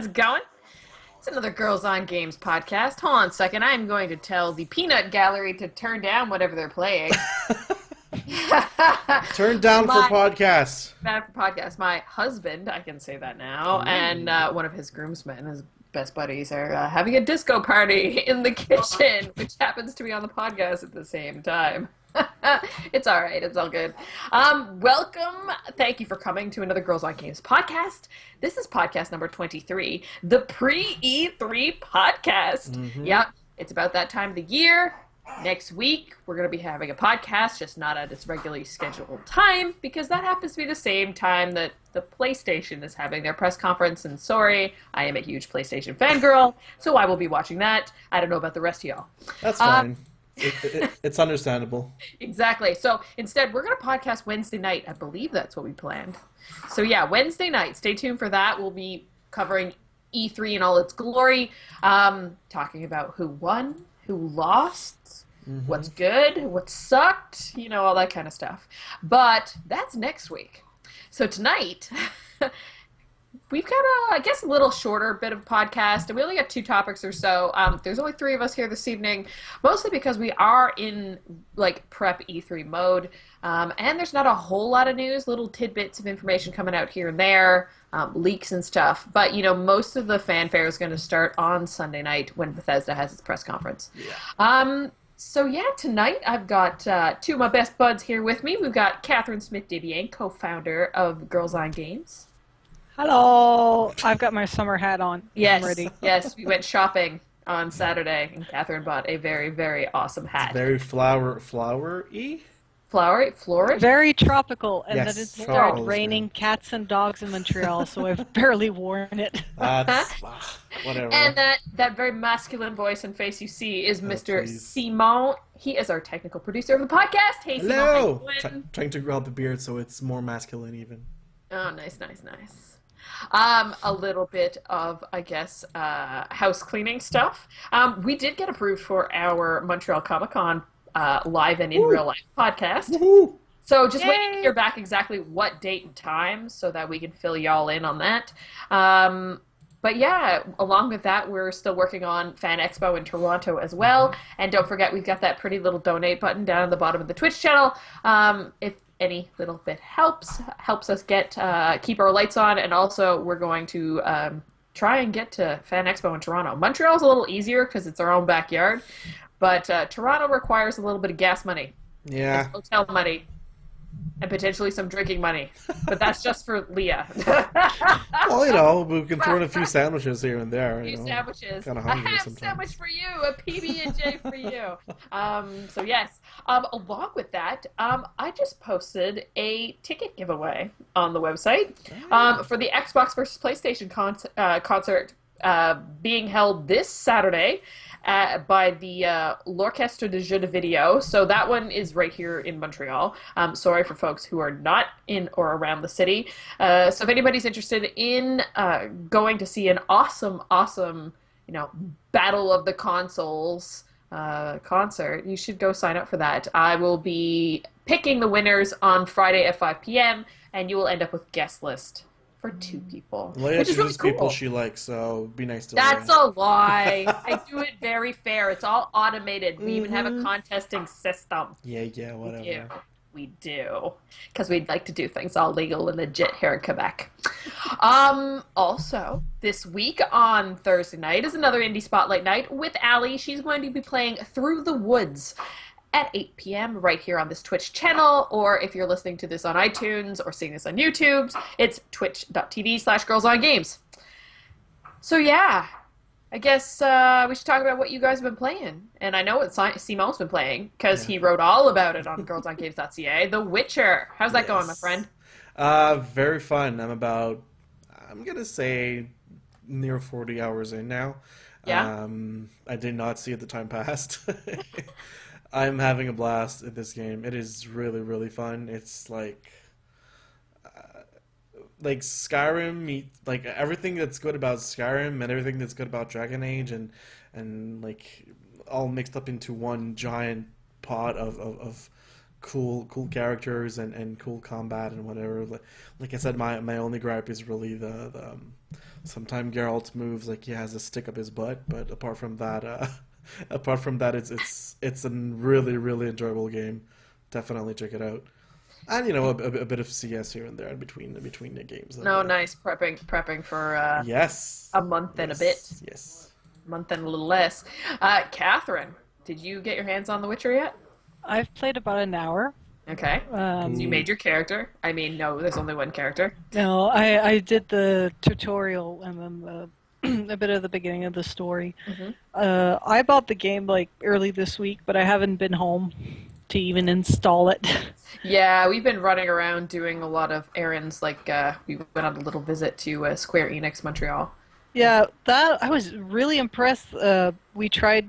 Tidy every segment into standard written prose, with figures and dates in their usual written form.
How's it going? It's another Girls on Games podcast. Hold on a second. I'm going to tell the peanut gallery to turn down whatever they're playing. Turn down for podcasts. Bad for podcasts. My husband, I can say that now, and one of his groomsmen, his best buddies, are having a disco party in the kitchen, which happens to be on the podcast at the same time. It's all right. It's all good. Welcome. Thank you for coming to another Girls on Games podcast. This is podcast number 23, the pre-E3 podcast. Yep. It's about that time of the year. Next week, we're going to be having a podcast, just not at its regularly scheduled time, because that happens to be the same time that the PlayStation is having their press conference. And sorry, I am a huge PlayStation fangirl, so I will be watching that. I don't know about the rest of y'all. That's fine. It's understandable. Exactly. So instead, we're going to podcast Wednesday night. I believe that's what we planned. So yeah, Wednesday night. Stay tuned for that. We'll be covering E3 in all its glory, talking about who won, who lost, what's good, what sucked, all that kind of stuff. But that's next week. So tonight, we've got a little shorter bit of podcast, and we only got 2 topics or so. There's only 3 of us here this evening, mostly because we are in prep E3 mode, and there's not a whole lot of news, little tidbits of information coming out here and there, leaks and stuff. But most of the fanfare is going to start on Sunday night when Bethesda has its press conference. Yeah. So yeah, tonight I've got 2 of my best buds here with me. We've got Catherine Smith-Dibian, co-founder of Girls on Games. Hello! I've got my summer hat on. Yes, I'm ready. Yes, we went shopping on Saturday, and Catherine bought a very, very awesome hat. It's very flowery? Flourish? Very tropical, and Yes, then it's tropical started is raining good. cats and dogs in Montreal, so I've barely worn it. Whatever. And that very masculine voice and face you see is Mr. please. Simon. He is our technical producer of the podcast. Hey, Simon. How Hello! you doing? Trying to grow out the beard so it's more masculine even. Oh, nice. A little bit of, I guess, house cleaning stuff. We did get approved for our Montreal Comic Con live and in real life podcast. Woohoo! So just waiting to hear back exactly what date and time so that we can fill y'all in on that. But yeah, along with that, we're still working on Fan Expo in Toronto as well. And don't forget, we've got that pretty little donate button down at the bottom of the Twitch channel. If any little bit helps us get keep our lights on, and also we're going to try and get to Fan Expo in Toronto. Montreal's a little easier because it's our own backyard, but Toronto requires a little bit of gas money, Yeah. and hotel money, and potentially some drinking money. But that's just for Leah. Well, we can throw in a few sandwiches here and there. A few sandwiches. Kinda A hungry ham sometimes. sandwich for you, a PB&J for you. So yes, along with that, I just posted a ticket giveaway on the website for the Xbox versus PlayStation concert being held this Saturday by the L'Orchestre de Jeux de Video. So that one is right here in Montreal. Sorry for folks who are not in or around the city. So if anybody's interested in going to see an awesome, Battle of the Consoles concert, you should go sign up for that. I will be picking the winners on Friday at 5 p.m. and you will end up with guest list for 2 people, Leia which is really chooses cool. people she likes, so be nice to That's Leia. a lie. I do it very fair. It's all automated. We even have a contesting system. Yeah, whatever. We do. Because we'd like to do things all legal and legit here in Quebec. Also, this week on Thursday night is another Indie Spotlight night with Allie. She's going to be playing Through the Woods at 8 p.m. right here on this Twitch channel, or if you're listening to this on iTunes or seeing this on YouTube, it's twitch.tv/girlsongames. So yeah, I guess we should talk about what you guys have been playing. And I know what Simon's been playing, because he wrote all about it on girlsongames.ca. The Witcher. How's that going, my friend? Very fun. I'm gonna say near 40 hours in now. Yeah. I did not see it, the time passed. I'm having a blast at this game. It is really, really fun. It's like Skyrim, like everything that's good about Skyrim and everything that's good about Dragon Age, and like all mixed up into one giant pot of cool characters and cool combat and whatever. Like I said, my only gripe is really the sometimes Geralt moves like he has a stick up his butt, but apart from that, it's a really really enjoyable game. Definitely check it out. And a bit of CS here and there in between the games. No, nice prepping for Yes, a month and a bit. Yes. Month and a little less. Catherine, did you get your hands on The Witcher yet? I've played about an hour. Okay. So you made your character. I mean, no, there's only one character. No, I did the tutorial and then a bit of the beginning of the story. I bought the game like early this week, but I haven't been home to even install it. Yeah, we've been running around doing a lot of errands. Like we went on a little visit to Square Enix Montreal. Yeah, that I was really impressed. We tried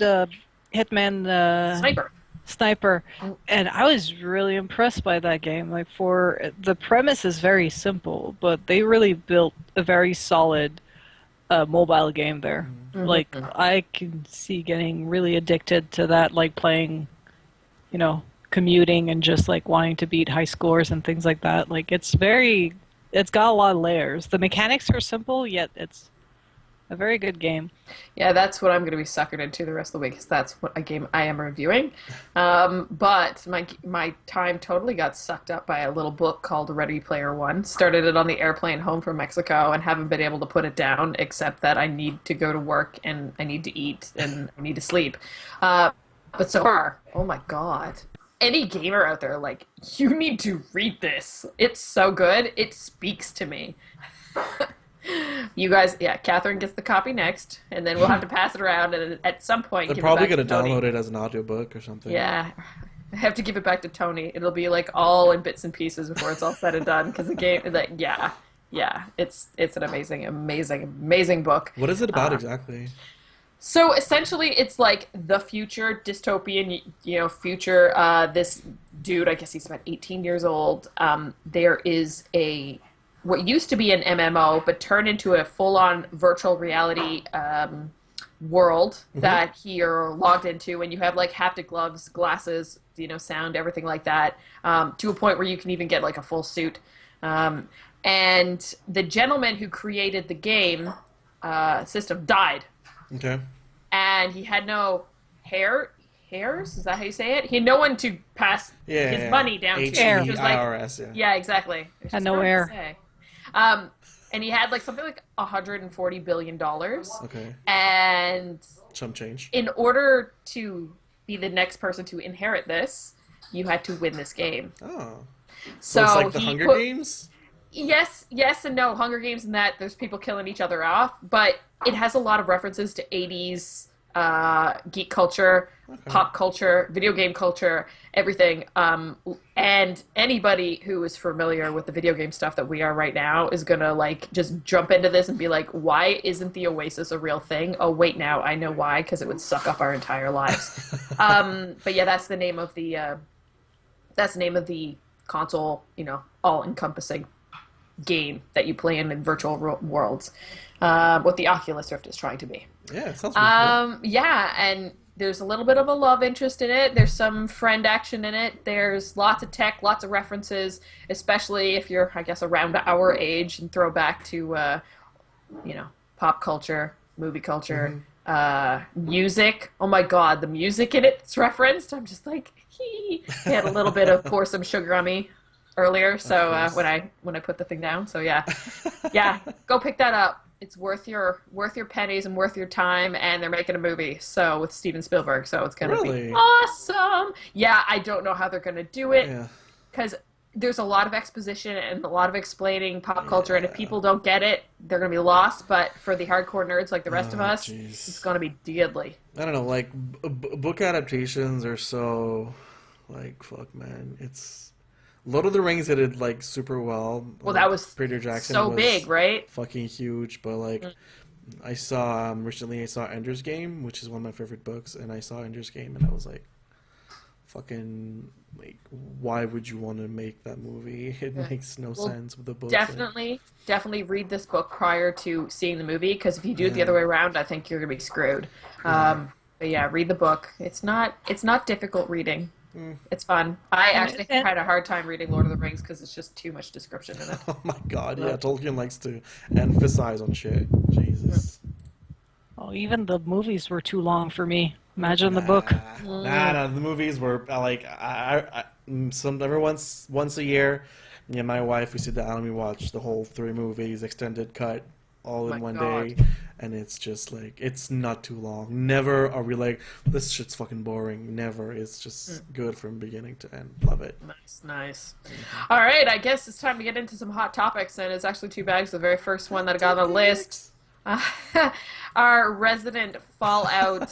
Hitman Sniper, and I was really impressed by that game. Like, for the premise is very simple, but they really built a very solid mobile game there. Like, I can see getting really addicted to that, like playing, commuting and just like wanting to beat high scores and things like that. Like, it's got a lot of layers. The mechanics are simple, yet it's a very good game. Yeah, that's what I'm going to be suckered into the rest of the week, because that's what a game I am reviewing. But my time totally got sucked up by a little book called Ready Player One. Started it on the airplane home from Mexico and haven't been able to put it down, except that I need to go to work and I need to eat and I need to sleep. But so far, oh my god. Any gamer out there, like, you need to read this. It's so good. It speaks to me. You guys, yeah, Catherine gets the copy next, and then we'll have to pass it around, and at some point They're give probably it back going to to Tony. download it as an audiobook or something. Yeah, I have to give it back to Tony. It'll be like all in bits and pieces before it's all said and done, because the game, like, yeah, it's an amazing book. What is it about exactly? So essentially, it's like the future, dystopian, future. This dude, I guess he's about 18 years old. There is what used to be an MMO, but turned into a full-on virtual reality world that you're logged into, and you have like haptic gloves, glasses, sound, everything like that, to a point where you can even get like a full suit. And the gentleman who created the game system died. Okay. And he had no heirs? Is that how you say it? He had no one to pass his money down to. HEIRS, yeah, exactly. Had no heir. And he had like something like $140 billion. Okay. And some change. In order to be the next person to inherit this, you had to win this game. Oh. So it's like the Hunger Games? Yes and no. Hunger Games and that, there's people killing each other off, but it has a lot of references to 80s geek culture, pop culture, video game culture, everything. And anybody who is familiar with the video game stuff that we are right now is gonna like just jump into this and be like, why isn't the Oasis a real thing? Oh wait, now I know why, because it would suck up our entire lives. But yeah, that's the name of the console, all-encompassing game that you play in virtual worlds. What the Oculus Rift is trying to be. Yeah, it sounds really cool. Yeah, and there's a little bit of a love interest in it. There's some friend action in it. There's lots of tech, lots of references, especially if you're, I guess, around our age, and throw back to, pop culture, movie culture, music. Oh my god, the music in it's referenced. I'm just like, he had a little bit of Pour Some Sugar on Me earlier, so when I put the thing down. So yeah, go pick that up. It's worth your pennies and worth your time, and they're making a movie with Steven Spielberg, so it's gonna be awesome. Yeah, I don't know how they're gonna do it, because there's a lot of exposition and a lot of explaining pop culture, and if people don't get it, they're gonna be lost. But for the hardcore nerds like the rest of us, it's gonna be deadly. I don't know, like book adaptations are so like fuck, man. It's Lord of the Rings did like super well. Well, that was Peter Jackson so was big, right? Fucking huge, but like I saw recently, I saw Ender's Game, which is one of my favorite books, and I saw Ender's Game, and I was like, fucking, like, why would you want to make that movie? It makes no sense with the book. Definitely read this book prior to seeing the movie, because if you do it the other way around, I think you're gonna be screwed. But yeah, read the book. It's not difficult reading. It's fun. I And- actually and- had a hard time reading Lord of the Rings because it's just too much description in it. Oh my god, yeah, Tolkien likes to emphasize on shit. Jesus. Oh, even the movies were too long for me. Imagine the book. Nah, the movies were like every once a year. Me and my wife we sit down and we watch the whole 3 movies extended cut all My in one God. day, and it's just like it's not too long. Never are we like this shit's fucking boring. Never. It's just good from beginning to end. Love it. Nice. All right, I guess it's time to get into some hot topics, and it's actually 2 bags. The very first one that I got on the list. Our resident Fallout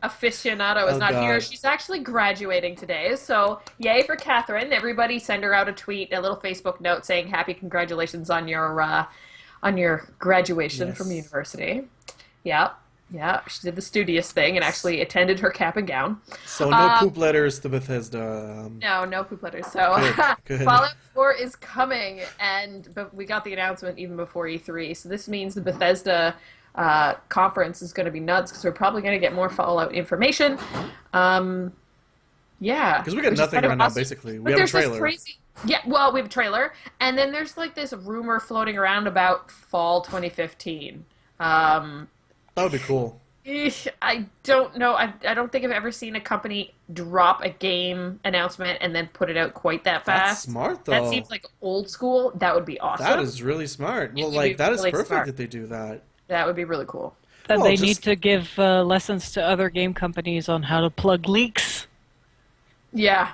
aficionado is Oh, not here. God. She's actually graduating today, so yay for Catherine. Everybody send her out a tweet, a little Facebook note saying happy congratulations on your graduation Yes. from university. Yeah, she did the studious thing and actually attended her cap and gown. So no poop letters to Bethesda. No poop letters. So Good. Fallout 4 is coming, but we got the announcement even before E3. So this means the Bethesda conference is going to be nuts because we're probably going to get more Fallout information. Yeah, Because we got which is nothing kind of right now, awesome. basically. But We have a there's this trailer. crazy. Yeah, well, we have a trailer, and then there's like this rumor floating around about fall 2015. That would be cool. I don't know. I don't think I've ever seen a company drop a game announcement and then put it out quite that That's fast. smart, though. That seems like old school. That would be awesome. That is really smart. Well, would like, be that is really perfect smart. that they do that. That would be really cool. That Well, they just- need to give lessons to other game companies on how to plug leaks. Yeah,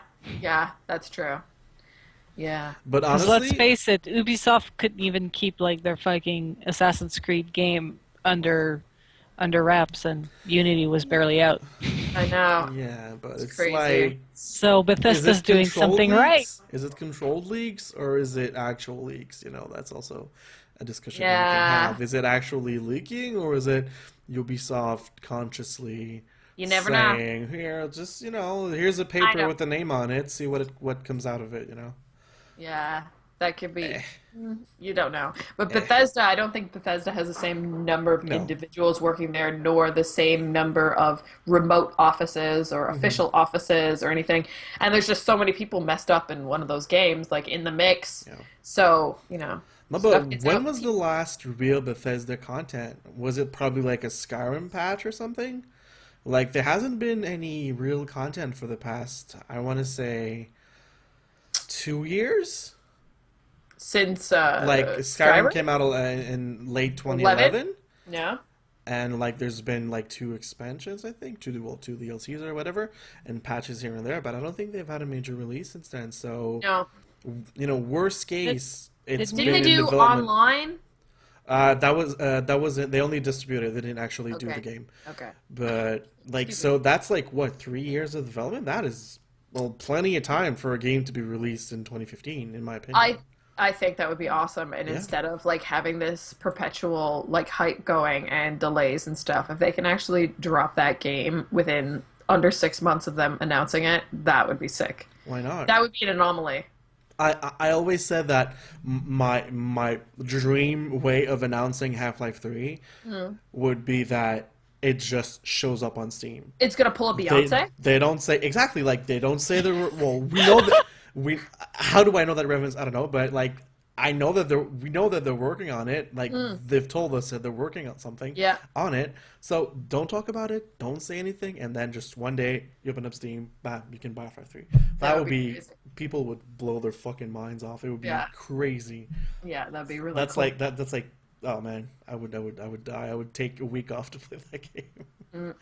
that's true. Yeah. But Because honestly, let's face it, Ubisoft couldn't even keep like their fucking Assassin's Creed game under wraps, and Unity was barely out. I know. yeah, but It's it's crazy. like, So is Bethesda's it doing controlled something right. leaks? Is it controlled leaks or is it actual leaks? You know, that's also a discussion we Yeah. can have. Is it actually leaking or is it Ubisoft consciously You never know. saying, here, just, you know, here's a I paper know. with a name on it, see what comes out of it, you know? Yeah, that could be. Eh. You don't know. But Bethesda, I don't think Bethesda has the same number of No. individuals working there, nor the same number of remote offices or official offices or anything. And there's just so many people messed up in one of those games, like in the mix. Yeah. So, No, stuff but gets when out. was the last real Bethesda content? Was it probably like a Skyrim patch or something? Like, there hasn't been any real content for the past, I want to say, 2 years? Since Like, Skyrim came out in late 2011, Yeah. and like there's been like 2 expansions, I think, 2 DLCs or whatever, and patches here and there, but I don't think they've had a major release since then. So, No. you know, worst case, it's Didn't been they in do development. online? That was it. They only distributed. They didn't actually do Okay. the game. Okay. But like, Excuse so that's like what 3 years of development. That is well, plenty of time for a game to be released in 2015, in my opinion. I think that would be awesome. And Yeah. instead of like having this perpetual like hype going and delays and stuff, if they can actually drop that game within under 6 months of them announcing it, that would be sick. Why not? That would be an anomaly. I always said that my dream way of announcing Half-Life 3 would be that it just shows up on Steam. It's gonna pull a Beyonce. They don't say exactly like they don't say the well. We know that we. How do I know that reference? I don't know, but like I know that we know that they're working on it. Like they've told us that they're working on something. Yeah. On it. So don't talk about it. Don't say anything, and then just one day you open up Steam, bam, you can buy Half-Life 3. That would be crazy. people would blow their fucking minds off. It would be Yeah. crazy. Yeah, that'd be really That's cool. like that. That's like. Oh man, I would die. I would take a week off to play that game.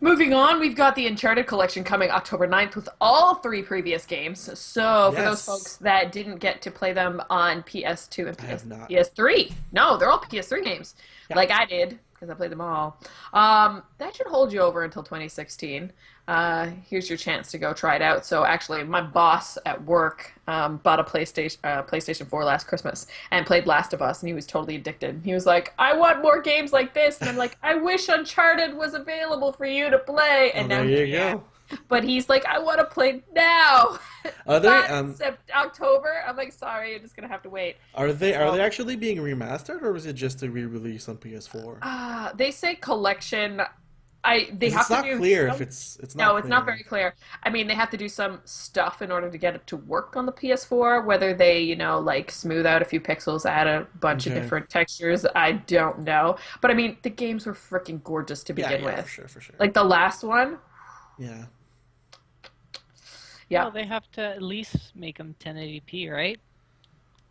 Moving on, we've got the Uncharted collection coming October 9th with all 3 previous games. So for those Yes. folks that didn't get to play them on PS2 and I have not. PS3, no, they're all PS3 games, Yeah. like I did because I played them all. That should hold you over until 2016. Here's your chance to go try it out. So actually, my boss at work bought a PlayStation 4 last Christmas and played Last of Us, and he was totally addicted. He was like, "I want more games like this," and I'm like, "I wish Uncharted was available for you to play." And Well, now there he you can't. go. But he's like, "I want to play now." Are they Not October. I'm like, "Sorry, you're just gonna have to wait." are they actually being remastered or is it just a re-release on PS4? They say collection. they have it's to not do clear some, if it's not no, it's not clear. very clear. I mean, they have to do some stuff in order to get it to work on the PS4. Whether they, like smooth out a few pixels, add a bunch of Okay. different textures, I don't know. But I mean, the games were freaking gorgeous to Yeah, begin yeah, with. for sure, for sure. Like the last one, Yeah. yeah. Well, they have to at least make them 1080p, right?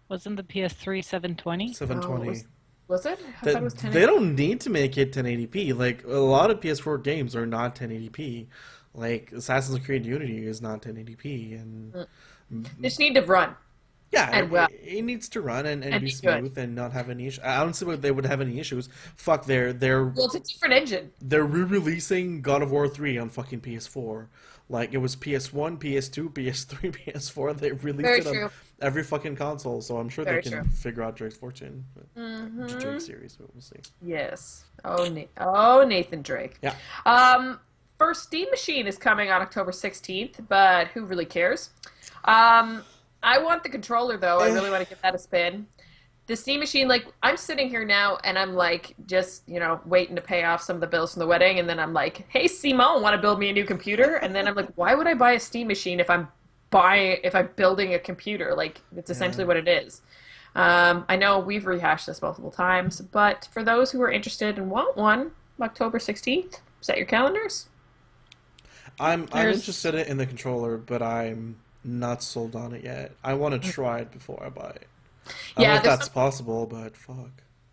Wasn't the PS3 720? Oh, 720. was it? I thought it was That they 1080. don't need to make it 1080p. Like a lot of PS4 games are not 1080p. Like Assassin's Creed Unity is not 1080p, and They just need to run yeah, and well it needs to run and and be be good. smooth and not have any issues. I don't see why they would have any issues. Fuck, they're Well, it's a different engine. they're re-releasing God of War 3 on fucking PS4. Like it was PS1, PS2, PS3, PS4. They released Very it on true. every fucking console, so I'm sure they Very can true. figure out Drake's fortune. Drake series, but we'll see. Yes. Oh, Nathan Drake. Yeah. First Steam Machine is coming on October 16th, but who really cares? I want the controller though. I really want to give that a spin. The Steam Machine, like, I'm sitting here now and I'm like, just, waiting to pay off some of the bills from the wedding. And then I'm like, hey, Simone, want to build me a new computer? And then I'm like, why would I buy a Steam Machine if I'm building a computer? Like, it's essentially what it is. I know we've rehashed this multiple times, but for those who are interested and want one, October 16th, set your calendars. I'm There's- interested in the controller, but I'm not sold on it yet. I want to try it before I buy it. I don't know if there's that's possible, but fuck.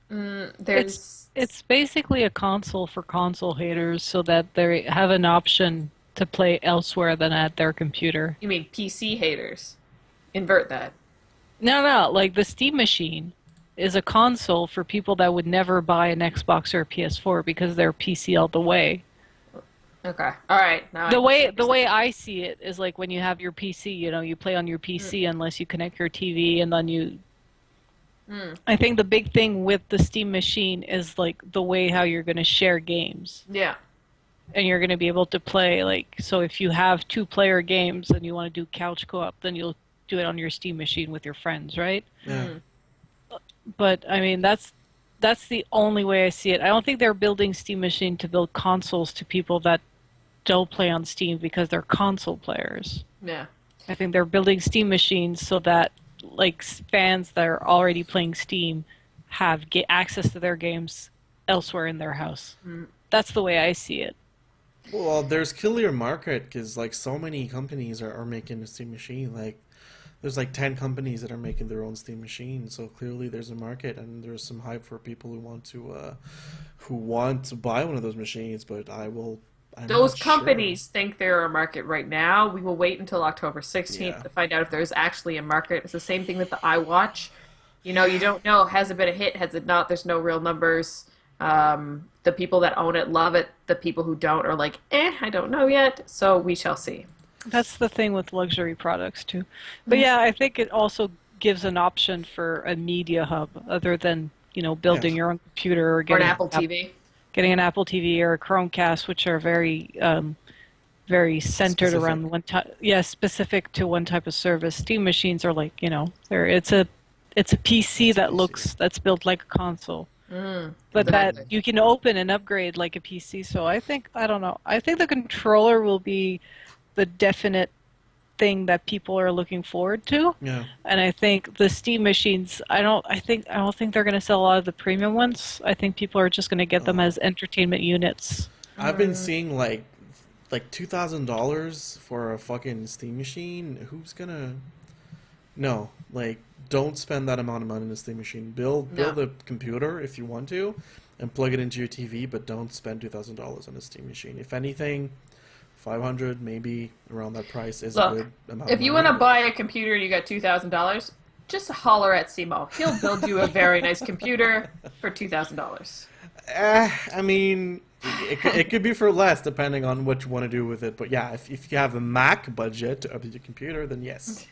there's It's basically a console for console haters so that they have an option to play elsewhere than at their computer. you mean PC haters. Invert that. No, like the Steam Machine is a console for people that would never buy an Xbox or a PS4 because they're PC all the way. Okay. All right. Now The I way I see it is like when you have your PC, you play on your PC unless you connect your TV and then you I think the big thing with the Steam Machine is like the way how you're going to share games. Yeah. And you're going to be able to play so if you have two-player games and you want to do couch co-op, then you'll do it on your Steam Machine with your friends, right? Yeah. But I mean that's the only way I see it. I don't think they're building Steam Machine to build consoles to people that don't play on Steam because they're console players. Yeah. I think they're building Steam Machines so that like fans that are already playing Steam have access to their games elsewhere in their house. That's the way I see it. Well, there's clear market because like so many companies are making a Steam machine. Like there's like 10 companies that are making their own Steam machine. So clearly there's a market and there's some hype for people who want to buy one of those machines. But I'm Those not sure. companies think they're a market right now. We will wait until October 16th Yeah. to find out if there's actually a market. It's the same thing with the iWatch. You don't know. Has it been a hit? Has it not? There's no real numbers. The people that own it love it. The people who don't are like, I don't know yet. So we shall see. That's the thing with luxury products too. But yeah, I think it also gives an option for a media hub other than, building Yes. your own computer or Or getting an Apple TV. getting an Apple TV or a Chromecast, which are very very centered Specific. around one type. Yeah, specific to one type of service. Steam machines are like, it's a PC that's built like a console. But that Exactly. you can open and upgrade like a PC. So I don't know. I think the controller will be the definite thing that people are looking forward to. Yeah. And I think the Steam machines, I don't think they're going to sell a lot of the premium ones. I think people are just going to get them as entertainment units. I've been seeing like $2,000 for a fucking Steam machine. Who's gonna? No, like don't spend that amount of money on a Steam machine. Build No. a computer if you want to, and plug it into your TV. But don't spend $2,000 on a Steam machine. If anything, 500 maybe around that price is a Look, good amount. if of you money, want to but- buy a computer and you got $2,000, just holler at Simo. He'll build you a very nice computer for $2,000. I mean, it could be for less depending on what you want to do with it. But yeah, if you have a Mac budget to update your computer, then yes,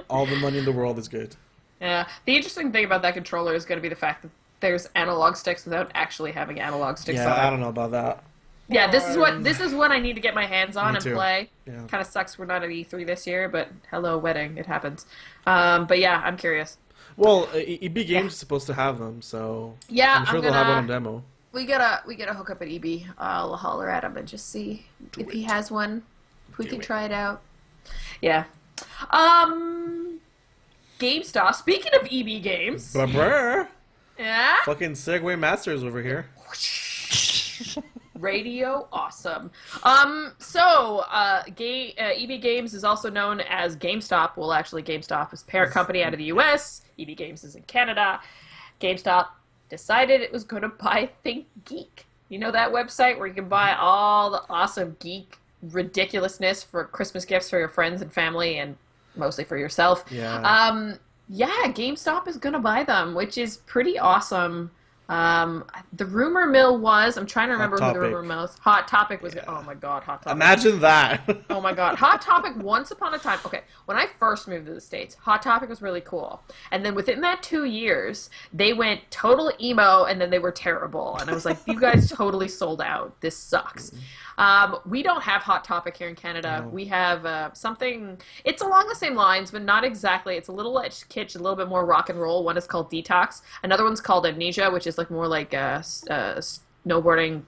all the money in the world is good. Yeah. The interesting thing about that controller is going to be the fact that there's analog sticks without actually having analog sticks Yeah, on I it. don't know about that. Yeah, this is what I need to get my hands on Me and too. play. Yeah. Kind of sucks we're not at E3 this year, but hello wedding, it happens. But yeah, I'm curious. Well, EB Games is supposed to have them, so Yeah, I'm sure I'm they'll have one gonna- on demo. we gotta hook up at EB. I'll holler at him and just see if he has one. If we can try it out. Yeah. GameStop. Speaking of EB games. Brr. Yeah. Fucking Segway Masters over here. Radio awesome. EB Games is also known as GameStop. Well, actually, GameStop is parent company out of the U.S. EB Games is in Canada. GameStop decided it was going to buy Think Geek. You know that website where you can buy all the awesome geek ridiculousness for Christmas gifts for your friends and family and mostly for yourself. Yeah. GameStop is going to buy them, which is pretty awesome. The rumor mill was, I'm trying to remember who the rumor mill was. Hot Topic was, oh my god, Hot Topic. Imagine that. Oh my god. Hot Topic, once upon a time, okay, when I first moved to the States, Hot Topic was really cool. And then within that 2 years, they went total emo and then they were terrible. And I was like, you guys totally sold out. This sucks. We don't have Hot Topic here in Canada. No. We have something, it's along the same lines, but not exactly. It's a little kitsch, a little bit more rock and roll. One is called Detox. Another one's called Amnesia, which is like more like snowboarding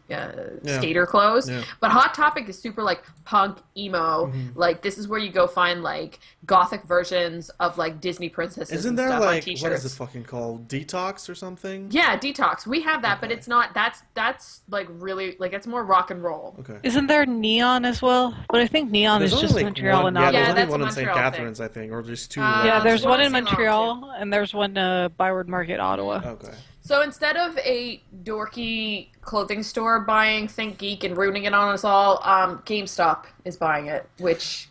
skater clothes. Yeah. But Hot Topic is super like punk, emo. Mm-hmm. Like this is where you go find like gothic versions of like Disney princesses. Isn't there stuff like, on t-shirts. What is it fucking called? Detox or something? Yeah, Detox. We have that, but it's not, that's like really, like it's more rock and roll. Okay. Isn't there Neon as well? But I think Neon is just like Montreal and Ottawa. Ottawa. Yeah, there's only one in St. Catharines, I think, or just two. Yeah, there's one in Montreal, and there's one Byward Market, Ottawa. Okay. So instead of a dorky clothing store buying Think Geek and ruining it on us all, GameStop is buying it, which...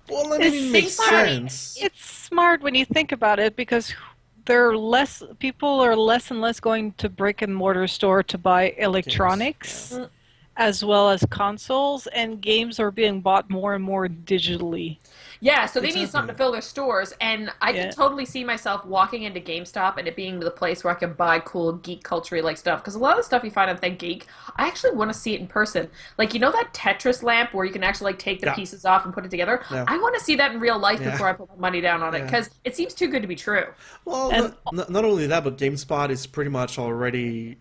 Well, I mean, it makes sense. It's smart when you think about it, because people are less and less going to brick and mortar store to buy electronics, as well as consoles, and games are being bought more and more digitally. Yeah, so they need something to fill their stores, and I can totally see myself walking into GameStop and it being the place where I can buy cool geek culture-like stuff, because a lot of the stuff you find on Think Geek, I actually want to see it in person. Like, you know that Tetris lamp where you can actually like take the pieces off and put it together? Yeah. I want to see that in real life before I put money down on it, because it seems too good to be true. Well, not only that, but GameSpot is pretty much already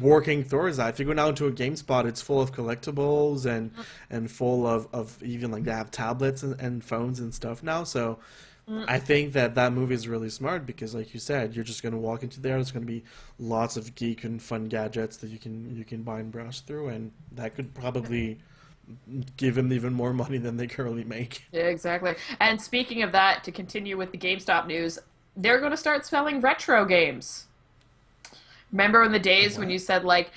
working towards that. If you go now to a GameSpot, it's full of collectibles and full of even like they have tablets and phones and stuff now. So I think that move is really smart, because like you said, you're just going to walk into there. There's going to be lots of geek and fun gadgets that you can buy and browse through, and that could probably give them even more money than they currently make. Yeah, exactly. And speaking of that, to continue with the GameStop news, they're going to start selling retro games. Remember in the days when you said, like,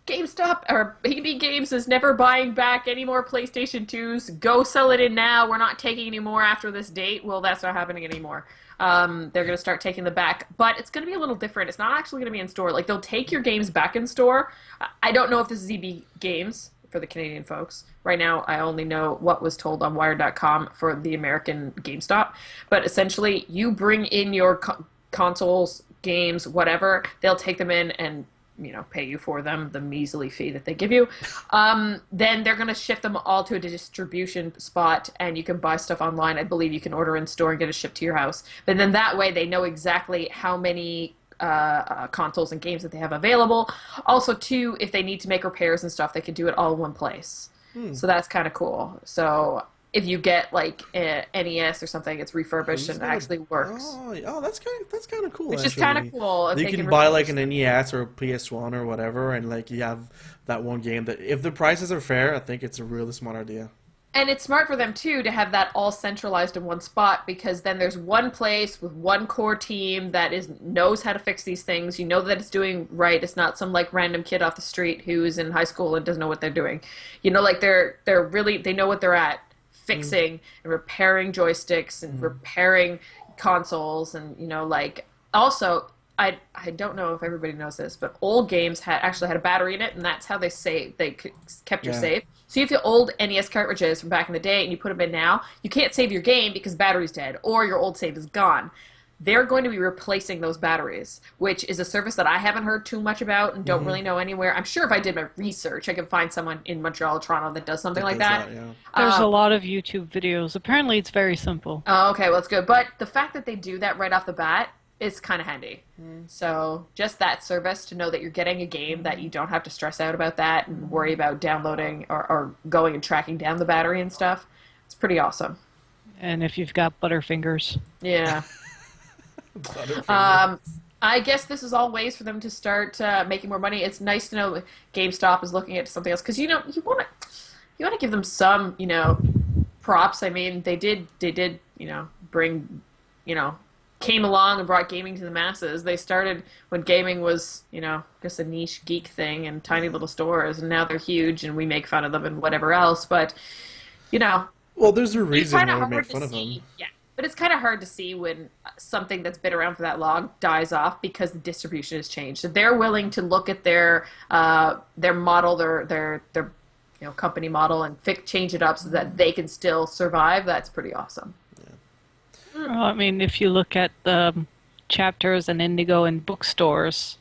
GameStop or EB Games is never buying back any more PlayStation 2s. Go sell it in now. We're not taking any more after this date. Well, that's not happening anymore. They're going to start taking them back. But it's going to be a little different. It's not actually going to be in store. Like, they'll take your games back in store. I don't know if this is EB Games for the Canadian folks. Right now, I only know what was told on Wired.com for the American GameStop. But essentially, you bring in your consoles, games, whatever, they'll take them in and, you know, pay you for them, the measly fee that they give you. Then they're going to ship them all to a distribution spot, and you can buy stuff online. I believe you can order in store and get it shipped to your house. But then that way they know exactly how many consoles and games that they have available. Also, too, if they need to make repairs and stuff, they can do it all in one place. So that's kind of cool. So if you get like a NES or something, it's refurbished and actually works. Oh, that's kind of cool. Which is kind of cool. You can buy like an NES or a PS1 or whatever, and like you have that one game that, if the prices are fair, I think it's a really smart idea. And it's smart for them too to have that all centralized in one spot, because then there's one place with one core team that knows how to fix these things. You know that it's doing right. It's not some like random kid off the street who's in high school and doesn't know what they're doing. You know, like they know what they're at. Fixing and repairing joysticks and repairing consoles, and you know, like, also I don't know if everybody knows this, but old games actually had a battery in it, and that's how they kept your save. So if you have old NES cartridges from back in the day and you put them in now, you can't save your game because battery's dead or your old save is gone. They're going to be replacing those batteries, which is a service that I haven't heard too much about and don't really know anywhere. I'm sure if I did my research, I could find someone in Montreal or Toronto that does something like that. There's a lot of YouTube videos. Apparently, it's very simple. Oh, okay. Well, it's good. But the fact that they do that right off the bat is kind of handy. So just that service to know that you're getting a game that you don't have to stress out about that and worry about downloading or going and tracking down the battery and stuff. It's pretty awesome. And if you've got Butterfingers. Yeah. Butterfingers. I guess this is all ways for them to start making more money. It's nice to know GameStop is looking at something else because you want to give them some props. I mean, they did bring came along and brought gaming to the masses. They started when gaming was just a niche geek thing and tiny little stores, and now they're huge and we make fun of them and whatever else. But well, there's a reason kinda why we hard make to fun of see. them. Yeah, but it's kind of hard to see when something that's been around for that long dies off because the distribution has changed. So they're willing to look at their model, their company model, and change it up so that they can still survive. That's pretty awesome. Well, I mean, if you look at Chapters and Indigo in bookstores,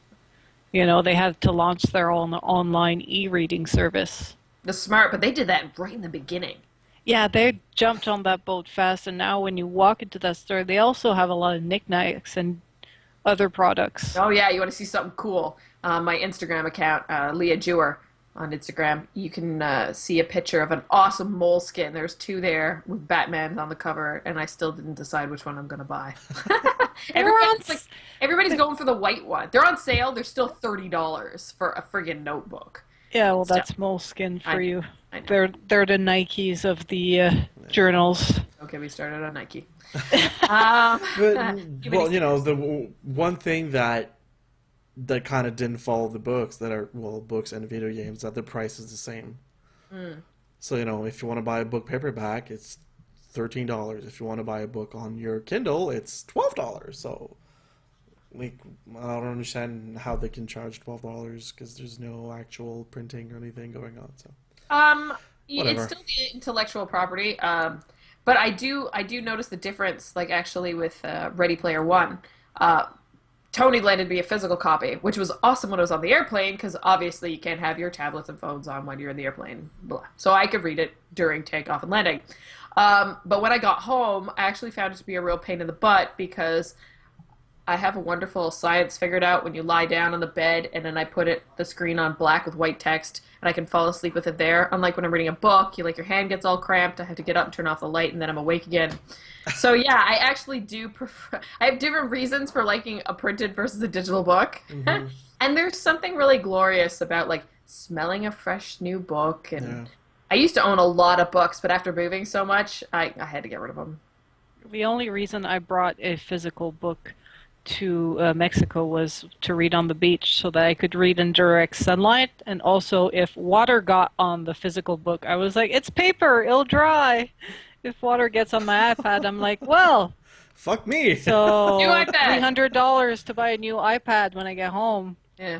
they had to launch their own online e-reading service. The smart, but they did that right in the beginning. Yeah, they jumped on that boat fast, and now when you walk into that store, they also have a lot of knickknacks and other products. Oh yeah, you want to see something cool? My Instagram account, Leah Jewer on Instagram, you can see a picture of an awesome moleskin. There's 2 there with Batman on the cover, and I still didn't decide which one I'm going to buy. Everybody's going for the white one. They're on sale. They're still $30 for a friggin' notebook. Yeah, well, that's moleskin for you. I know. They're the Nikes of the journals. Okay, we started on Nike. But, the one thing that kind of didn't follow the books books and video games, that the price is the same. So if you want to buy a book paperback, it's $13. If you want to buy a book on your Kindle, it's $12. So I don't understand how they can charge $12 because there's no actual printing or anything going on. So whatever. It's still the intellectual property. But I do notice the difference, like actually with Ready Player One. Tony landed me a physical copy, which was awesome when I was on the airplane, because obviously you can't have your tablets and phones on when you're in the airplane. Blah. So I could read it during takeoff and landing. But when I got home, I actually found it to be a real pain in the butt, because I have a wonderful science figured out when you lie down on the bed, and then I put the screen on black with white text, and I can fall asleep with it there. Unlike when I'm reading a book, your hand gets all cramped, I have to get up and turn off the light, and then I'm awake again. So yeah, I actually do prefer. I have different reasons for liking a printed versus a digital book, and there's something really glorious about smelling a fresh new book. And I used to own a lot of books, but after moving so much, I had to get rid of them. The only reason I brought a physical book to Mexico was to read on the beach, so that I could read in direct sunlight, and also if water got on the physical book, I was like, it's paper, it'll dry. If water gets on my iPad, I'm like, well, fuck me. So New iPad. $300 to buy a new iPad when I get home. Yeah,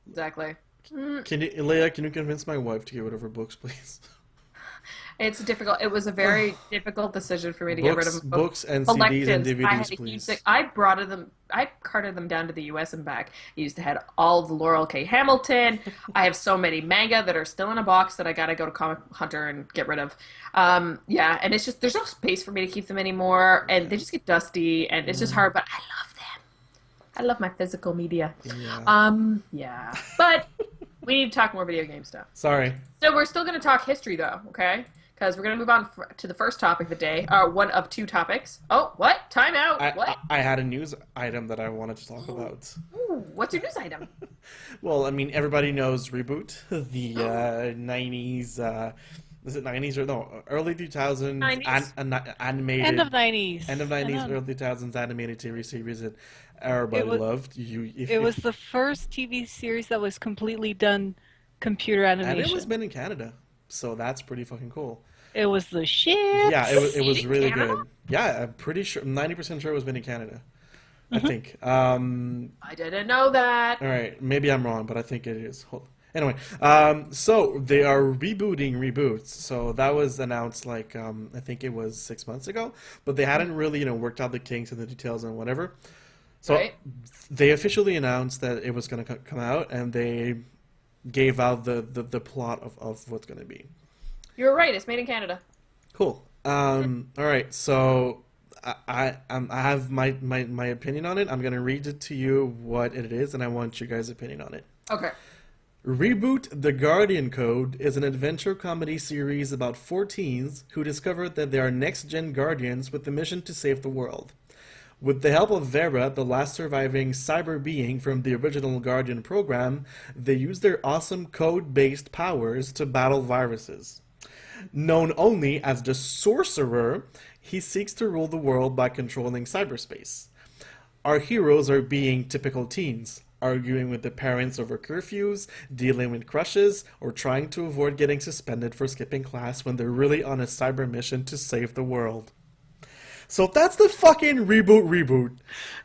exactly. Leia, can you convince my wife to get rid of her books, please? It's difficult. It was a very difficult decision for me to get rid of books and CDs and DVDs, please. I carted them down to the U.S. and back. I used to have all of the Laurel K. Hamilton. I have so many manga that are still in a box that I gotta go to Comic Hunter and get rid of. And it's just there's no space for me to keep them anymore, and they just get dusty, and it's just hard. But I love them. I love my physical media. Yeah. But we need to talk more video game stuff. Sorry. So we're still going to talk history, though, okay? Because we're going to move on to the first topic of the day, one of 2 topics. Oh, what? Time out. What? I had a news item that I wanted to talk about. Ooh, what's your news item? Well, I mean, everybody knows Reboot, the 90s, is it 90s or no, early 2000s 90s. Animated. End of 90s. End of 90s, early 2000s animated TV series that everybody loved. It was the first TV series that was completely done computer animation. And it was made in Canada, so that's pretty fucking cool. It was the shit. Yeah, it was really Canada? good. Yeah, I'm pretty sure, 90% sure it was made in Canada. I think. I didn't know that. All right, maybe I'm wrong, but I think it is. Anyway, so they are rebooting reboots. So that was announced I think it was 6 months ago, but they hadn't really worked out the kinks and the details and whatever. So they officially announced that it was going to come out, and they gave out the plot of what's going to be. You're right. It's made in Canada. Cool. All right. So I have my opinion on it. I'm gonna read it to you what it is, and I want you guys' opinion on it. Okay. Reboot The Guardian Code is an adventure comedy series about four teens who discover that they are next-gen guardians with the mission to save the world. With the help of Vera, the last surviving cyber being from the original Guardian program, they use their awesome code-based powers to battle viruses. Known only as the Sorcerer, he seeks to rule the world by controlling cyberspace. Our heroes are being typical teens, arguing with their parents over curfews, dealing with crushes, or trying to avoid getting suspended for skipping class when they're really on a cyber mission to save the world. So that's the fucking reboot.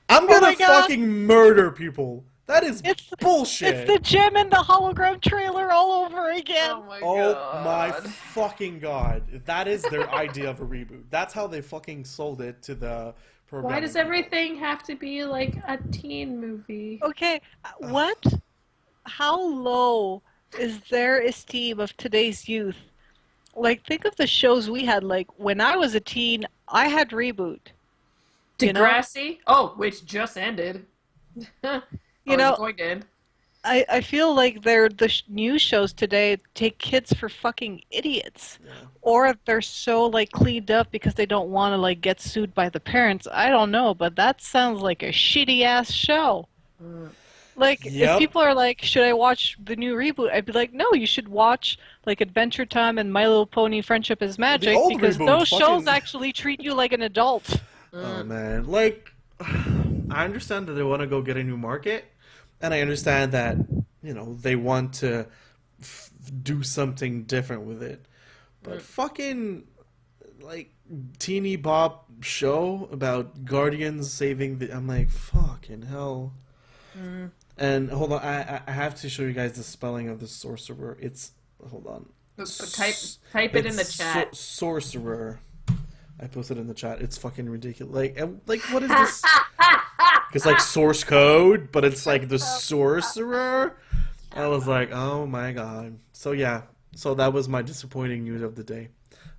I'm gonna fucking murder people. That is bullshit. It's the gem and the hologram trailer all over again. Oh my Oh god. my fucking god. That is their idea of a reboot. That's how they fucking sold it to the program. Why does everything have to be like a teen movie? Okay, what? How low is their esteem of today's youth? Like, think of the shows we had. Like, when I was a teen, I had Reboot. You know? Degrassi? Oh, which just ended. You know, going to end. I feel like the new shows today take kids for fucking idiots. Yeah. Or they're so, like, cleaned up because they don't want to, like, get sued by the parents. I don't know, but that sounds like a shitty-ass show. Like, if people are like, should I watch the new reboot? I'd be like, no, you should watch, like, Adventure Time and My Little Pony Friendship is Magic, because those shows actually treat you like an adult. Oh, man. Like, I understand that they want to go get a new market, and I understand that, you know, they want to do something different with it. But fucking, like, teeny bop show about guardians saving the... I'm like, fucking hell. And hold on, I have to show you guys the spelling of the sorcerer. It's... Hold on. Type it in the chat. Sorcerer. I posted in the chat. It's fucking ridiculous. Like what is this? It's like source code, but it's like the sorcerer. I was like, oh my god. So yeah. So that was my disappointing news of the day.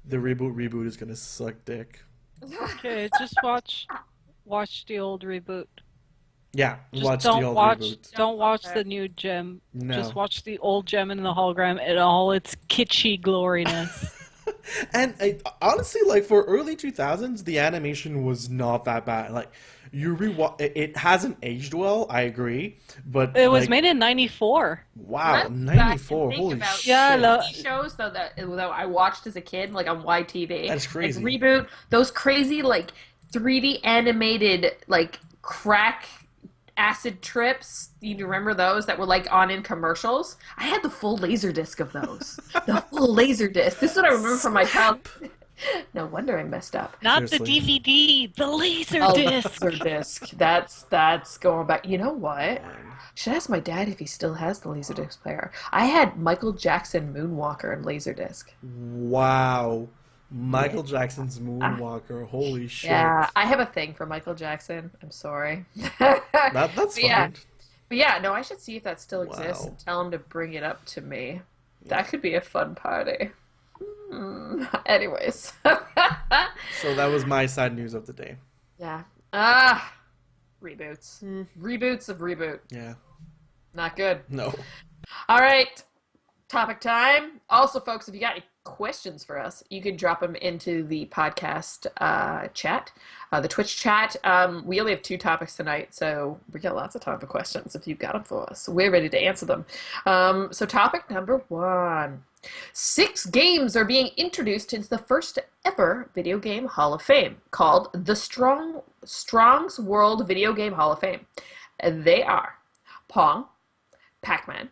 The reboot is gonna suck dick. Okay, just watch the old reboot. Yeah, Just watch don't the old watch, reboot. Don't watch the new gem. No. Just watch the old gem and the hologram in all its kitschy gloriness. And honestly, like, for early 2000s, the animation was not that bad. Like, you it hasn't aged well, I agree, but It was like, made in '94. wow, 94, holy shit. Yeah, shows though that I watched as a kid, like on YTV. That's crazy. Like, reboot, those crazy like 3D animated like crack acid trips. You remember those that were like on in commercials? I had the full laser disc of those. The full laser disc. This is what I remember from my childhood. No wonder I messed up. Not Seriously. the DVD, the laser Oh, disc. laser disc. That's going back. You know what? Should ask my dad if he still has the laserdisc player. I had Michael Jackson Moonwalker and laserdisc. Wow. Michael Jackson's Moonwalker. Holy shit. Yeah, I have a thing for Michael Jackson. I'm sorry. That's But fine. yeah. But yeah, no, I should see if that still exists Wow. and tell him to bring it up to me. That could be a fun party. Anyways. So that was my sad news of the day. Yeah. Reboots. Reboots of reboot. Yeah. Not good. No. All right. Topic time. Also, folks, if you got any questions for us, you can drop them into the podcast chat, the Twitch chat. We only have 2 topics tonight, so we got lots of time for questions if you've got them for us. We're ready to answer them. So topic number 1. 6 games are being introduced into the first ever Video Game Hall of Fame, called the Strong's World Video Game Hall of Fame. And they are Pong, Pac-Man,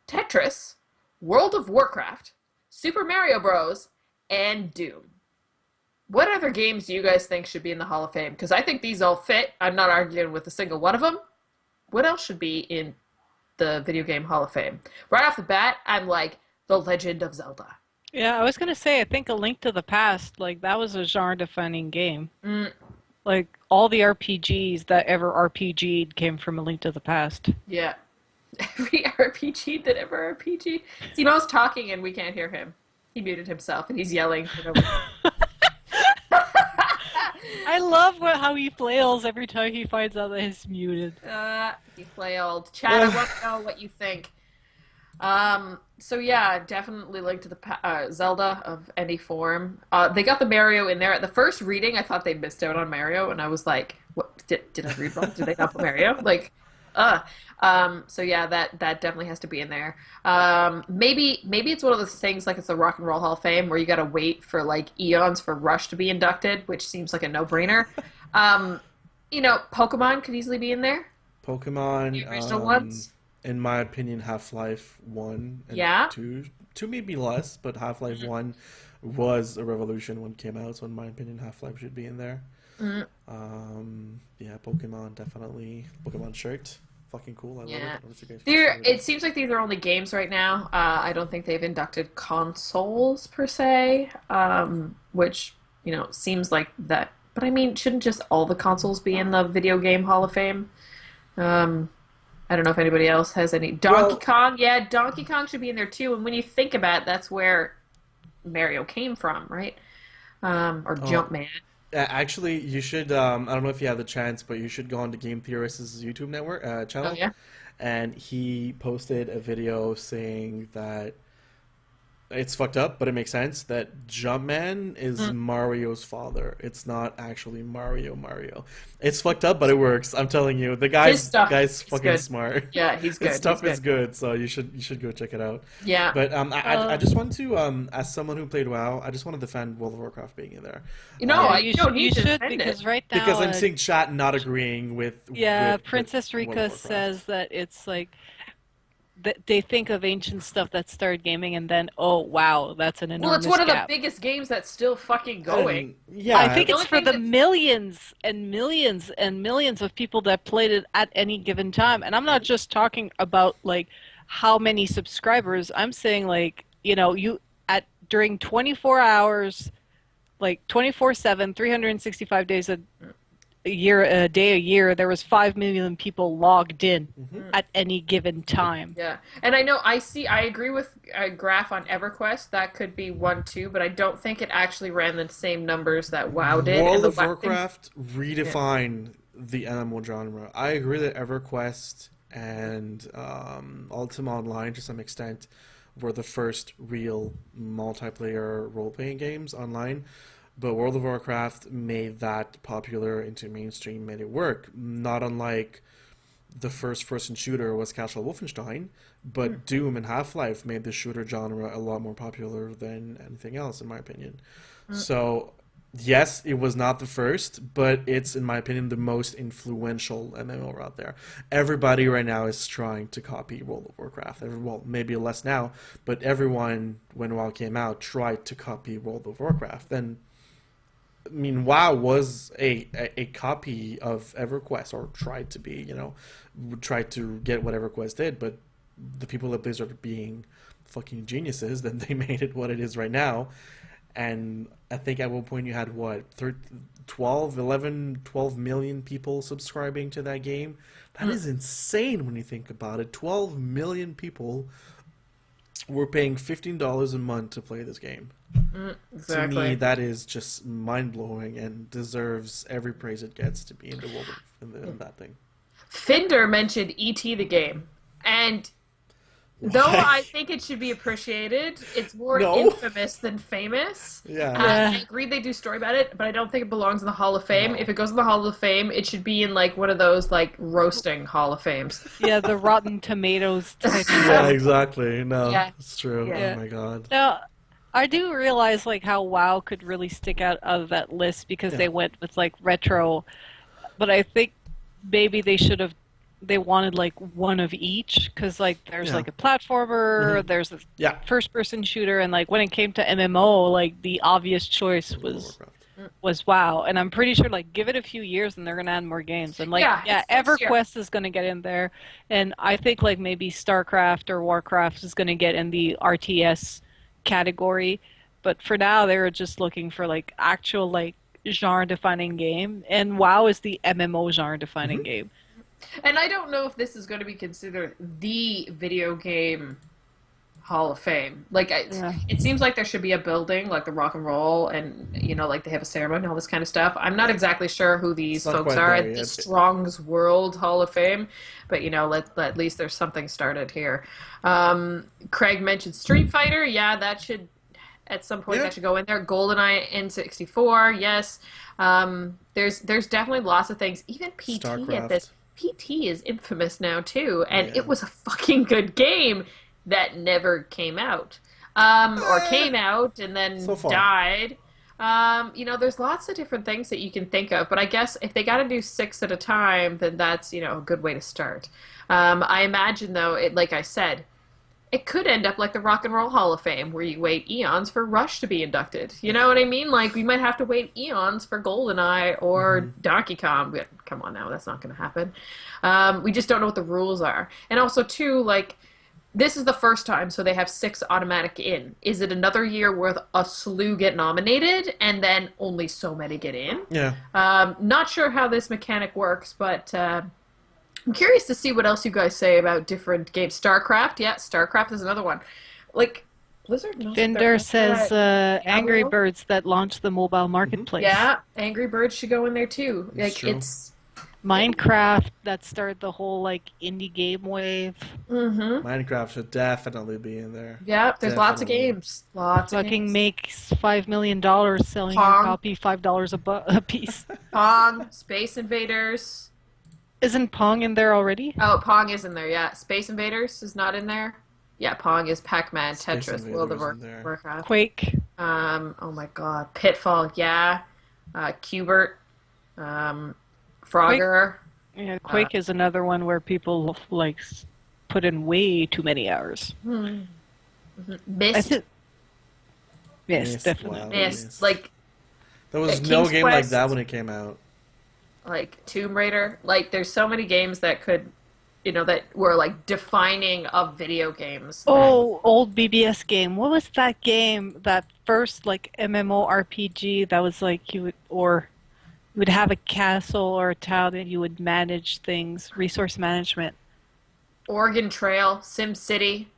Tetris, World of Warcraft, Super Mario Bros., and Doom. What other games do you guys think should be in the Hall of Fame? Because I think these all fit. I'm not arguing with a single one of them. What else should be in the Video Game Hall of Fame? Right off the bat, I'm like, The Legend of Zelda. Yeah, I was gonna say, I think A Link to the Past, like, that was a genre-defining game. Like, all the RPGs that ever RPG'd came from A Link to the Past. Yeah. Every RPG that ever RPG. Simo's talking and we can't hear him. He muted himself and he's yelling. I love how he flails every time he finds out that he's muted. He flailed. Chad, I want to know what you think. So yeah, definitely Link to the Zelda of any form. They got the Mario in there. At the first reading, I thought they missed out on Mario, and I was like, "What? Did I read wrong? Did they not put Mario?" Like, so yeah, that definitely has to be in there. Maybe it's one of those things like it's the Rock and Roll Hall of Fame where you got to wait for like eons for Rush to be inducted, which seems like a no-brainer. Pokemon could easily be in there. Pokemon, The original ones. in my opinion, Half-Life 1 and Yeah. 2 maybe less, but Half-Life 1 was a revolution when it came out, so in my opinion, Half-Life should be in there. Yeah, Pokemon, definitely. Pokemon shirt. Fucking cool. I love Yeah. it. What did you guys think? It seems like these are only games right now. I don't think they've inducted consoles per se, which, seems like that. But I mean, shouldn't just all the consoles be in the Video Game Hall of Fame? I don't know if anybody else has any. Donkey Kong, yeah, Donkey Kong should be in there too. And when you think about it, that's where Mario came from, right? Or Jumpman. Actually, you should. I don't know if you have the chance, but you should go on to Game Theorist's YouTube network channel. Oh, yeah? And he posted a video saying that it's fucked up, but it makes sense that Jumpman is Mario's father. It's not actually Mario. It's fucked up, but it works. I'm telling you, the guy's fucking good. smart. Yeah, he's good. His stuff He's is good, so you should go check it out. Yeah. But I just want to, as someone who played WoW, I just want to defend World of Warcraft being in there. You don't need You to should, defend because it. right now... Because I'm seeing chat not agreeing with Princess World of Rika Warcraft. says that it's like... They think of ancient stuff that started gaming and then, oh, wow, that's an enormous Well, it's one of the gap. biggest games that's still fucking going. Yeah, I think The it's only for thing the that's- millions and millions and millions of people that played it at any given time. And I'm not just talking about like how many subscribers. I'm saying like, during 24 hours, like 24/7, 365 days a year, there was 5 million people logged in at any given time. Yeah, and I agree with Graph on EverQuest. That could be one too, but I don't think it actually ran the same numbers that WoW did. World and the of Warcraft redefined the MMO genre. I agree that EverQuest and Ultima Online, to some extent, were the first real multiplayer role-playing games online. But World of Warcraft made that popular into mainstream, made it work. Not unlike the first-person shooter was Casual Wolfenstein, but Doom and Half-Life made the shooter genre a lot more popular than anything else, in my opinion. So, yes, it was not the first, but it's, in my opinion, the most influential MMO out there. Everybody right now is trying to copy World of Warcraft. Well, maybe less now, but everyone, when WoW came out, tried to copy World of Warcraft. And I mean, WoW was a copy of EverQuest, or tried to be, tried to get what EverQuest did, but the people at Blizzard are being fucking geniuses, then they made it what it is right now. And I think at one point you had, 12 million people subscribing to that game? That is insane when you think about it. 12 million people were paying $15 a month to play this game. Exactly. To me, that is just mind-blowing and deserves every praise it gets to be in the world in that thing. Finder mentioned E.T. the game, and though I think it should be appreciated, it's more infamous than famous. Yeah. I agree they do story about it, but I don't think it belongs in the Hall of Fame. No. If it goes in the Hall of Fame, it should be in like one of those like roasting Hall of Fames. Yeah, the Rotten Tomatoes type. Yeah, exactly. No, Yeah. it's true. Yeah. Oh my god. Now, I do realize like how WoW could really stick out of that list because they went with like retro, but I think maybe they wanted like one of each, because like there's like a platformer, there's a first person shooter, and like when it came to MMO, like the obvious choice was WoW. And I'm pretty sure like give it a few years and they're gonna add more games. And like EverQuest is gonna get in there, and I think like maybe StarCraft or Warcraft is gonna get in the RTS category. But for now they were just looking for like actual like genre defining game, and WoW is the MMO genre defining game. And I don't know if this is going to be considered the video game Hall of Fame. Like, Yeah. it seems like there should be a building, like the Rock and Roll, and like they have a ceremony and all this kind of stuff. I'm not exactly sure who It's these not folks quite are there at the yet. Strong's World Hall of Fame, but at least there's something started here. Craig mentioned Street Fighter. Yeah, that should at some point Yeah. that should go in there. GoldenEye N64. Yes. There's definitely lots of things. Even PT at StarCraft. this. PT is infamous now too, and Yeah. it was a fucking good game that never came out, or came out and then So far. died. There's lots of different things that you can think of, but I guess if they got to do 6 at a time, then that's a good way to start. I imagine though, like I said, it could end up like the Rock and Roll Hall of Fame, where you wait eons for Rush to be inducted. You know what I mean? Like, we might have to wait eons for GoldenEye or Donkey Kong. But come on now, that's not going to happen. We just don't know what the rules are. And also, too, like, this is the first time, so they have 6 automatic in. Is it another year where a slew get nominated and then only so many get in? Yeah. Not sure how this mechanic works, but I'm curious to see what else you guys say about different games. StarCraft, yeah, StarCraft is another one. Like, Blizzard knows what they're Vinder after says at Angry Diablo. Birds that launched the mobile marketplace. Yeah, Angry Birds should go in there too. That's Like, true. it's Minecraft that started the whole like indie game wave. Minecraft should definitely be in there. Yeah, there's lots of Definitely. games. Lots of Fucking games. makes $5 million selling your Pong. copy $5 a piece. Pong, Space Invaders. Isn't Pong in there already? Oh, Pong is in there, yeah. Space Invaders is not in there. Yeah, Pong is Pac-Man, Space Tetris, World of Invaders in there. Warcraft. Quake. Oh my god. Pitfall, yeah. Cubert. Frogger. Yeah, Quake is another one where people like put in way too many hours. Mist. Yes, Mist, definitely. wow. Mist. Like, There was King's no game like Quest. that when it came out. Tomb Raider. Like, there's so many games that could, that were like defining of video games. Oh, old BBS game. What was that game? That first like MMORPG that was like you would have a castle or a town and you would manage things, resource management. Oregon Trail, Sim City.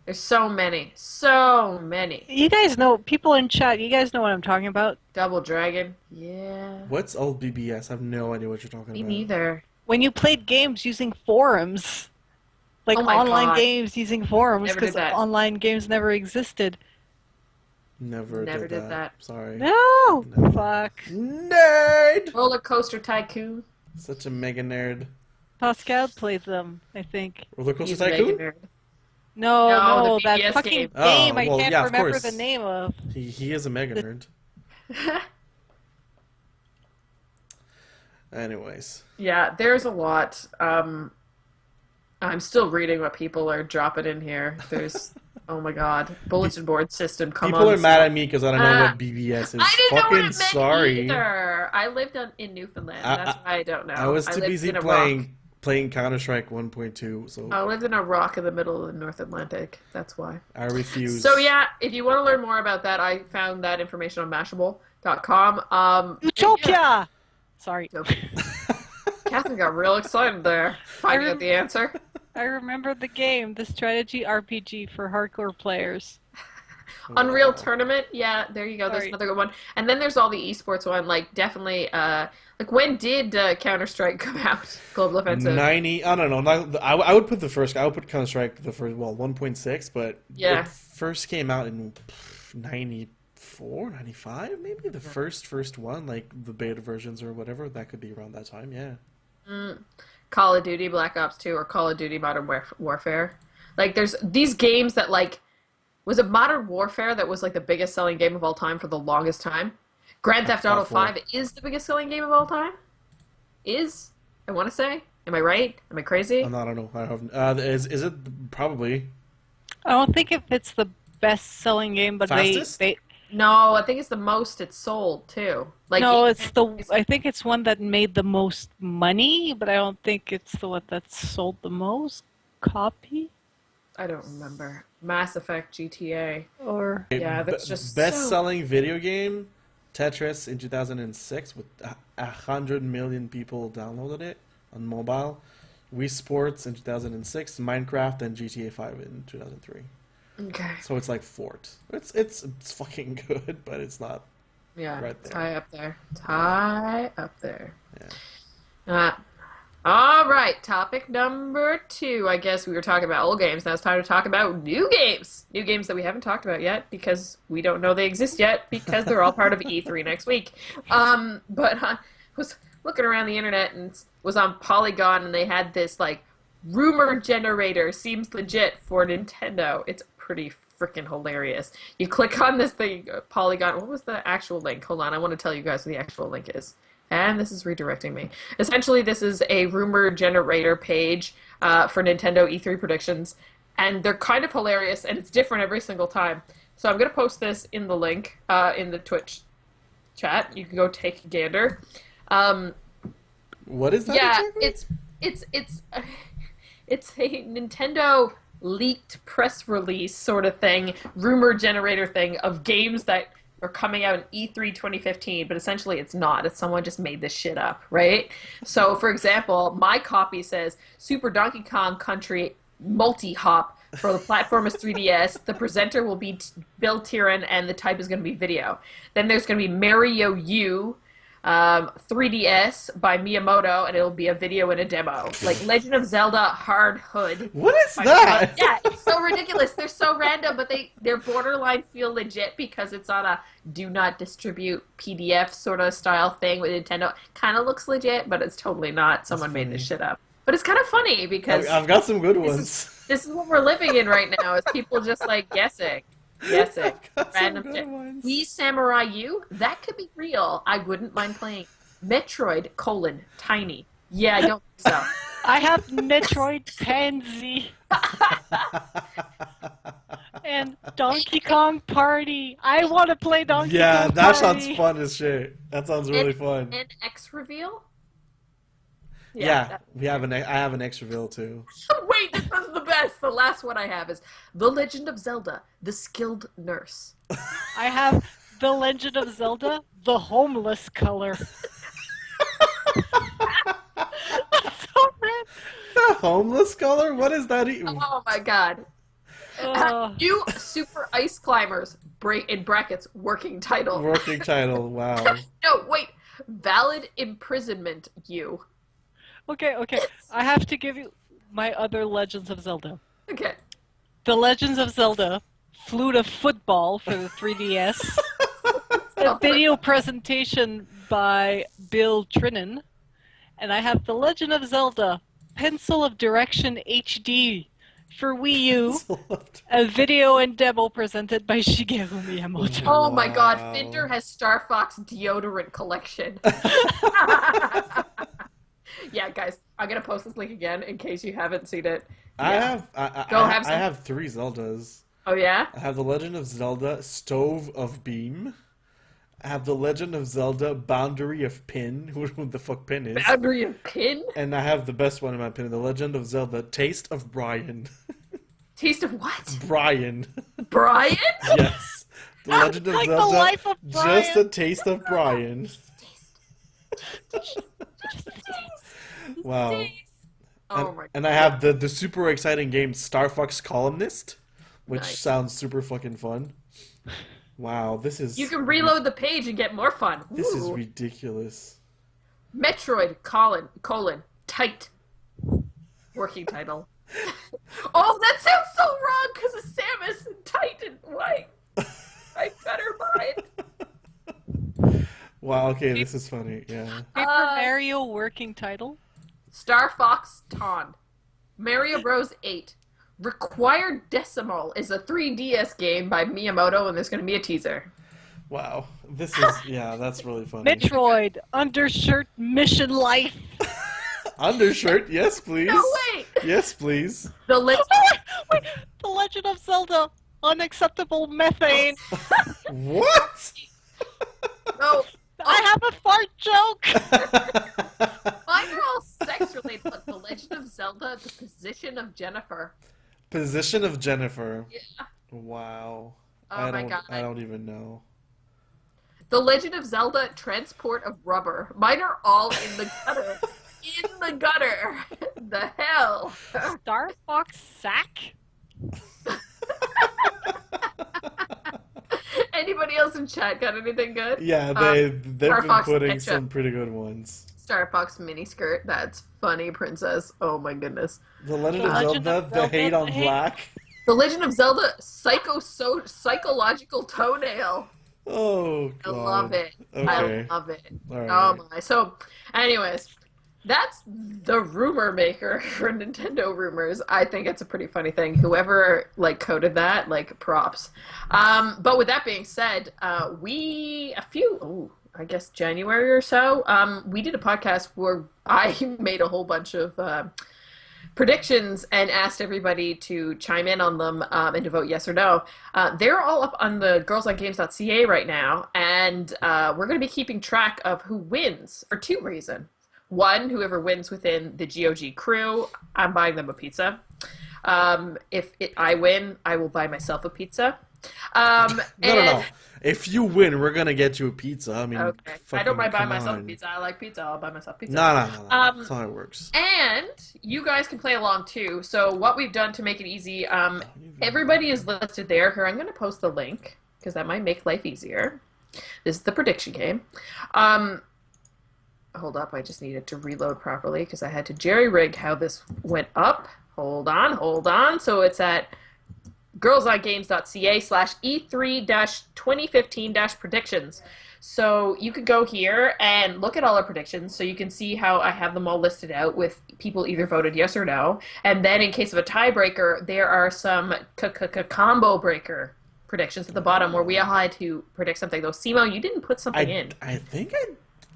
There's so many. So many. You guys know, people in chat, you guys know what I'm talking about. Double Dragon. Yeah. What's old BBS? I have no idea what you're talking Me about. neither. When you played games using forums. Like Oh my online God. games using forums Never did because that. online games never existed. Never Never did did that. Sorry. No! No. Fuck. Nerd! Roller Coaster Tycoon. Such a mega nerd. Pascal plays them, I think. Roller Coaster He's a Tycoon? mega nerd. No, No, the that BBS fucking game. game, Oh, I well, can't yeah, of remember course. the name of. He is a mega nerd. Anyways. Yeah, there's a lot. I'm still reading what people are dropping in here. There's, oh my god, bulletin board system. Come People on, are mad at me because I don't know Ah. what BBS is. I didn't know Fucking what it meant sorry. either. I lived in Newfoundland. That's why I don't know. I was too lived busy in a rock. playing Counter-Strike 1.2, so I lived in a rock in the middle of the North Atlantic. That's why. I refuse. So yeah, if you want to learn more about that, I found that information on Mashable.com. Utopia! Yeah. Sorry. Catherine got real excited there, finding out the answer. I remember the game, the strategy RPG for hardcore players. Unreal Tournament, yeah, there you go. There's Sorry. another good one. And then there's all the esports one. Like, definitely. Like, when did Counter Strike come out? Global Offensive. 90. I don't know. I would put the first. I would put Counter Strike the first. Well, 1.6, but Yeah. it first came out in 94, 95, maybe the first one, like the beta versions or whatever. That could be around that time. Yeah. Call of Duty Black Ops 2 or Call of Duty Modern Warfare. Like, there's these games that, like, was it Modern Warfare that was, like, the biggest selling game of all time for the longest time? Grand Theft Auto 5 is the biggest selling game of all time? I want to say? Am I right? Am I crazy? I don't know. I haven't. Is it probably I don't think if it's the best-selling game, but Fastest? they No, I think it's the most it's sold, too. Like, no, I think it's one that made the most money, but I don't think it's the one that sold the most copy. I don't remember. Mass Effect GTA. Or Yeah, that's just best-selling video game. Tetris in 2006 with 100 million people downloaded it on mobile. Wii Sports in 2006, Minecraft, and GTA 5 in 2003. Okay. So it's like Fort. It's fucking good, but it's not Yeah. right there. Tie up there. Tie up there. Yeah. All right. Topic number 2. I guess we were talking about old games. Now it's time to talk about new games. New games that we haven't talked about yet because we don't know they exist yet because they're all part of E3 next week. But I was looking around the internet and was on Polygon and they had this like rumor generator seems legit for Nintendo. It's pretty freaking hilarious. You click on this thing, Polygon. What was the actual link? Hold on, I want to tell you guys what the actual link is. And this is redirecting me. Essentially, this is a rumor generator page for Nintendo E3 predictions, and they're kind of hilarious, and it's different every single time. So I'm going to post this in the link in the Twitch chat. You can go take a gander. What is that? Yeah, exactly? it's a Nintendo leaked press release sort of thing, rumor generator thing of games that are coming out in E3 2015, but essentially it's not. It's someone just made this shit up, right? So, for example, my copy says Super Donkey Kong Country multi-hop for the platform is 3DS. The presenter will be Bill Tieran, and the type is going to be video. Then there's going to be Mario U 3DS by Miyamoto, and it'll be a video and a demo. Like Legend of Zelda Hard Hood. What is that? Yeah, it's so ridiculous. They're so random, but they're borderline feel legit because it's on a do not distribute PDF sort of style thing with Nintendo. Kind of looks legit, but it's totally not. Someone made this shit up. But it's kind of funny because I've got some good ones. This is what we're living in right now, is people just like guessing. Random shit. Wii Samurai U, that could be real. I wouldn't mind playing. Metroid, Tiny. Yeah, I don't think so. I have Metroid Pansy. And Donkey Kong Party. I want to play Donkey Kong Party. Yeah, that sounds fun as shit. That sounds really fun. An X reveal? Yeah, I have an X reveal too. Wait, this is the best. The last one I have is The Legend of Zelda, The Skilled Nurse. I have The Legend of Zelda, The Homeless Color. That's so random. The homeless color? What is that? Oh my god. New Super Ice Climbers, in brackets, working title. Working title, wow. No, wait. Valid Imprisonment U. Okay. I have to give you my other Legends of Zelda. Okay. The Legends of Zelda, Flute of Football for the 3DS. A video presentation by Bill Trinan. And I have The Legend of Zelda, Pencil of Direction HD for Wii U. A video and demo presented by Shigeru Miyamoto. Oh my god, Finder has Star Fox deodorant collection. Yeah, guys, I'm gonna post this link again in case you haven't seen it. I have 3 Zeldas. Oh yeah? I have The Legend of Zelda, Stove of Beam. I have The Legend of Zelda, Boundary of Pin. Who the fuck Pin is? Boundary of Pin? And I have the best one in my opinion, The Legend of Zelda, Taste of Brian. Taste of what? Brian. Brian? Yes. The Legend of like Zelda, the life of Brian. Just a Taste of Brian. Wow. Oh my god. And I have the super exciting game Star Fox Columnist, which Nice. sounds super fucking fun. Wow, this is... You can reload the page and get more fun. This is Ooh. ridiculous. Metroid, tight. Working title. Oh, that sounds so wrong because of Samus and tight and white. I better mind. Wow, okay, this is funny, yeah. Paper Mario working title. Star Fox Ton. Mario Bros. 8. Required Decimal is a 3DS game by Miyamoto, and there's going to be a teaser. Wow, this is... Yeah, that's really funny. Metroid Undershirt Mission Life. Undershirt, yes please. No, wait! Yes please. The list. Wait, The Legend of Zelda Unacceptable Methane. What? No. I have a fart joke. Mine are all sex related, but The Legend of Zelda, The Position of Jennifer. Position of Jennifer. Yeah. Wow. Oh my god. I don't even know. The Legend of Zelda, Transport of Rubber. Mine are all in the gutter. In the gutter. The hell. Star Fox Sack. Anybody else in chat got anything good? Yeah, they've been Starfox putting Ketchup. some pretty good ones. Star Fox miniskirt. That's funny, princess. Oh my goodness. The Legend of Legend of Zelda, the Zelda, hate on the hate- black. The Legend of Zelda psychological toenail. Oh I god. love it. Okay. I love it. All right. Oh my. So, anyways, that's the rumor maker for Nintendo rumors. I think it's a pretty funny thing. Whoever like coded that, like props. But with that being said, I guess January or so, we did a podcast where I made a whole bunch of predictions and asked everybody to chime in on them and to vote yes or no. They're all up on the girlsongames.ca right now, and we're going to be keeping track of who wins for two reasons. One, whoever wins within the GOG crew, I'm buying them a pizza. I win, I will buy myself a pizza. No. If you win, we're gonna get you a pizza. I mean, Okay. I don't mind buying myself a pizza. I like pizza. I'll buy myself pizza. No. That's not how it works. And you guys can play along too. So what we've done to make it easy, everybody is listed there. Here, I'm going to post the link because that might make life easier. This is the prediction game. Hold up, I just needed to reload properly because I had to jerry-rig how this went up. Hold on. So it's at girlsongames.ca/E3-2015-predictions. So you could go here and look at all our predictions so you can see how I have them all listed out with people either voted yes or no. And then in case of a tiebreaker, there are some combo breaker predictions at the bottom where we all had to predict something. Though, Simo, you didn't put something in. I think I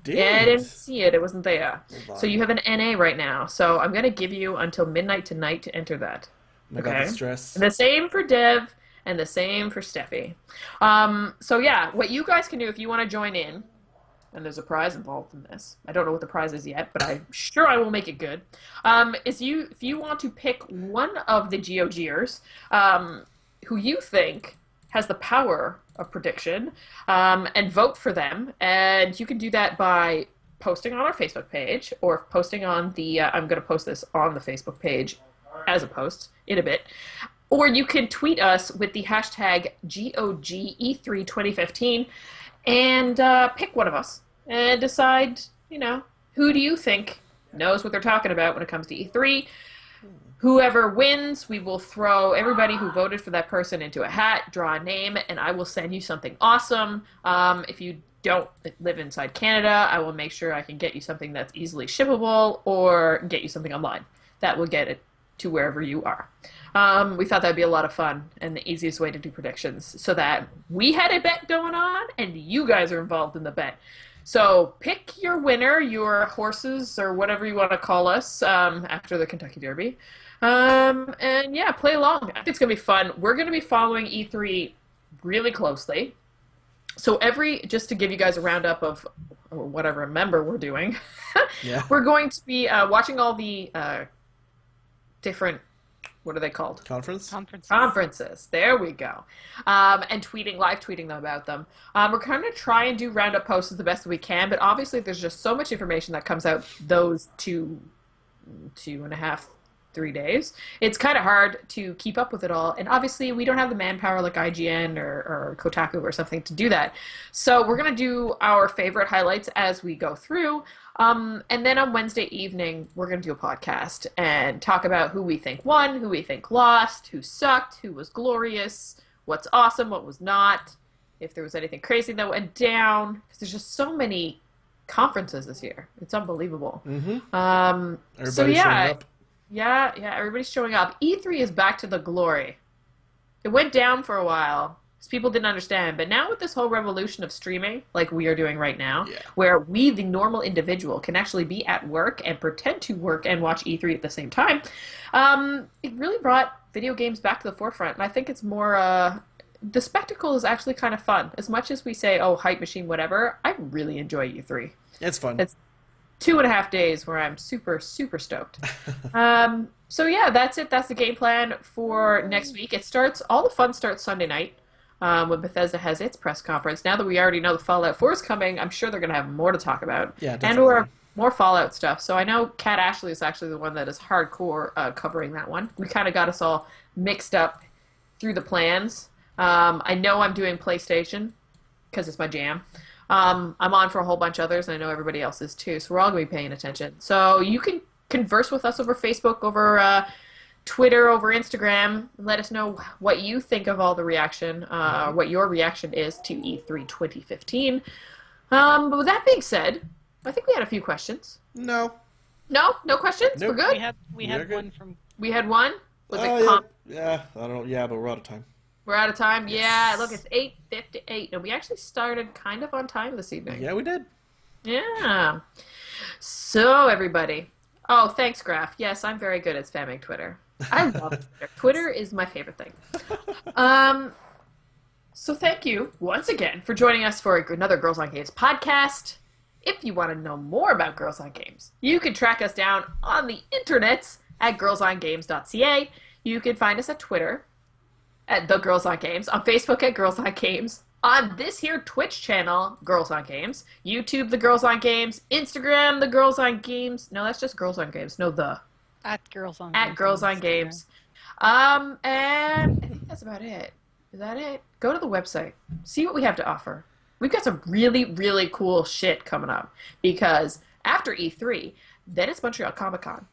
did. Yeah, I didn't see it. It wasn't there. So you have an NA right now. So I'm going to give you until midnight tonight to enter that. I got the stress. And the same for Dev, and the same for Steffi. So yeah, what you guys can do if you want to join in, and there's a prize involved in this. I don't know what the prize is yet, but I'm sure I will make it good. If you want to pick one of the GOGers who you think has the power of prediction, and vote for them, and you can do that by posting on our Facebook page or posting on the. I'm going to post this on the Facebook page as a post in a bit. Or you can tweet us with the hashtag GOGE32015 and pick one of us and decide, who do you think knows what they're talking about when it comes to E3. Whoever wins, we will throw everybody who voted for that person into a hat, draw a name, and I will send you something awesome. If you don't live inside Canada, I will make sure I can get you something that's easily shippable or get you something online. That will get it to wherever you are. We thought that'd be a lot of fun and the easiest way to do predictions so that we had a bet going on and you guys are involved in the bet. So pick your winner, your horses or whatever you want to call us after the Kentucky Derby. And yeah, play along. I think it's going to be fun. We're going to be following E3 really closely. So just to give you guys a roundup of what I remember we're doing, we're going to be watching all the different, what are they called? Conferences. There we go. And live tweeting them about them. We're going to try and do roundup posts as the best we can, but obviously there's just so much information that comes out those 2.5, 3 days. It's kind of hard to keep up with it all. And obviously we don't have the manpower like IGN or Kotaku or something to do that. So we're going to do our favorite highlights as we go through. And then on Wednesday evening, we're going to do a podcast and talk about who we think won, who we think lost, who sucked, who was glorious, what's awesome, what was not, if there was anything crazy that went down. Because there's just so many conferences this year. It's unbelievable. Mm-hmm. Everybody's showing up. Yeah, everybody's showing up. E3 is back to the glory. It went down for a while. People didn't understand, but now with this whole revolution of streaming, like we are doing right now, where we, the normal individual, can actually be at work and pretend to work and watch E3 at the same time, it really brought video games back to the forefront. And I think it's more, the spectacle is actually kind of fun. As much as we say, oh, hype machine, whatever, I really enjoy E3. It's fun. It's 2.5 days where I'm super, super stoked. So yeah, that's it. That's the game plan for next week. All the fun starts Sunday night. When Bethesda has its press conference. Now that we already know the Fallout 4 is coming, I'm sure they're going to have more to talk about. Yeah, definitely. And or more Fallout stuff. So I know Kat Ashley is actually the one that is hardcore covering that one. We kind of got us all mixed up through the plans. I know I'm doing PlayStation because it's my jam. I'm on for a whole bunch of others, and I know everybody else is too, so we're all going to be paying attention. So you can converse with us over Facebook, over Twitter, over Instagram. Let us know what you think of all the reaction, what your reaction is to E3 2015. But with that being said, I think we had a few questions. No. No? No questions? Nope. We're good? We had one from... We had one? Was it yeah, I don't know. Yeah, but we're out of time. We're out of time? Yes. Yeah, look, it's 8:58, and we actually started kind of on time this evening. Yeah, we did. Yeah. So, everybody. Oh, thanks, Graf. Yes, I'm very good at spamming Twitter. I love Twitter. Twitter is my favorite thing. So thank you once again for joining us for another Girls on Games podcast. If you want to know more about Girls on Games, you can track us down on the internets at girlsongames.ca. You can find us at Twitter at The Girls on Games, on Facebook at Girls on Games, on this here Twitch channel, Girls on Games, YouTube, The Girls on Games, Instagram, The Girls on Games. No, that's just Girls on Games. No, the. At Girls on At Games. Girls on Games. And I think that's about it. Is that it? Go to the website. See what we have to offer. We've got some really, really cool shit coming up. Because after E3, then it's Montreal Comic Con.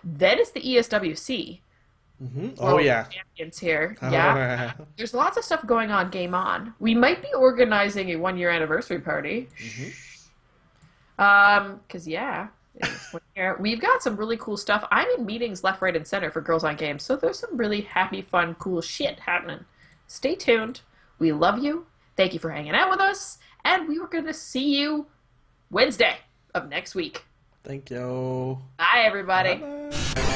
Then it's the ESWC. Mm-hmm. Oh, yeah. Champions here. Yeah. There's lots of stuff going on Game On. We might be organizing a 1-year anniversary party. Because, yeah. We've got some really cool stuff. I'm in meetings left, right, and center for Girls on Games, so there's some really happy, fun, cool shit happening. Stay tuned. We love you. Thank you for hanging out with us, and we were going to see you Wednesday of next week. Thank you. Bye, everybody. Bye-bye.